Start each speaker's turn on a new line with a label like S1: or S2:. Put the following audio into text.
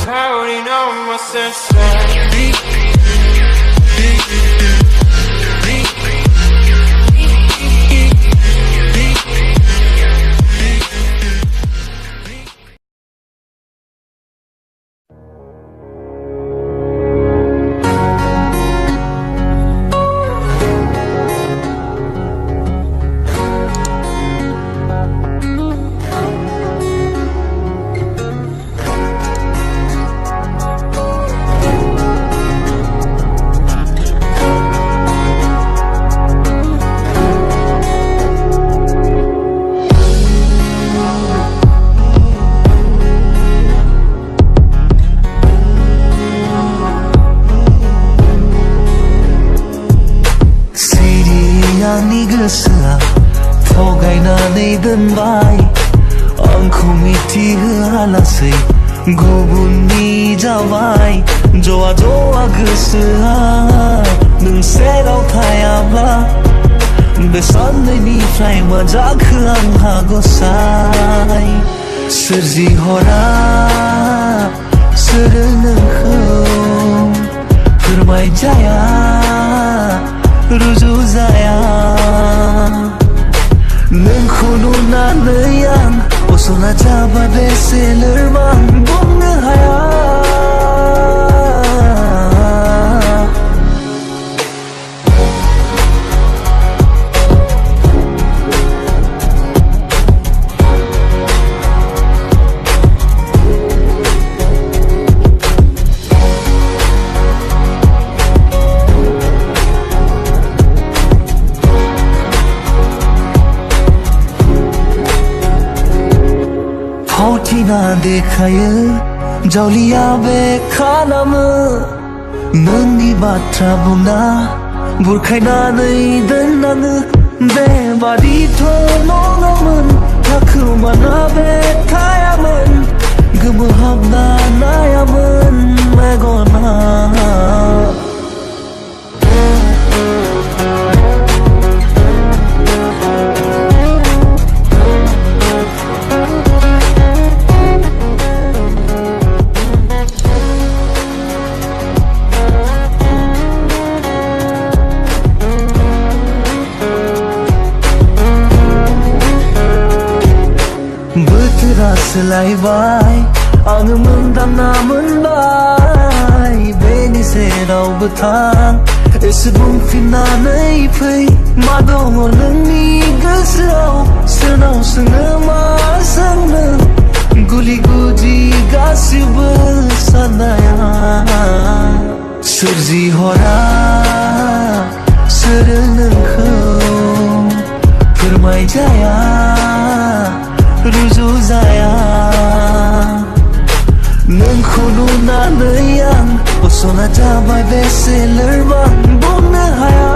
S1: Counting on my senses.
S2: आंनि गोसोआ थगायनानै दोनबाय आंखौ मिथिहोआलासै गुबुननि जाबाय जवा जवा गोसोआ नों सेराव थायाब्ला बे साननैनिफ्राय मा जाखो आंहा गसाय सोरजिहरा सोरो नोंखौ फोरमायजाया रुजु जाया नोंखौ नुनानै आं असना जाबाय बेसे लोरबां बुंनो हाया फावथिना देखायो जावलिया बे खालामो नोंनि बाथ्रा बुंना बुरखायनानै दोननाङो बेबादिथ' नङामोन थाखोमाना बे थायामोन गोमोहाबना नायामोन मेगना बोथोरा सोलायबाय आङो मोनदांना मोनबाय बेनि सेरावबो थां एसे बुंफिननानै फै मा दङ नोंनि गोसोआव सोरनाव सोंनो मा सोंनो गुलि गुदि गासिबो साननाया सोरजिहरा सोरो नोंखौ फोरमायजाया रुजु जाया नोंखौ नुनानै आं असना जाबाय बेसे लोरबां बुंनो हाया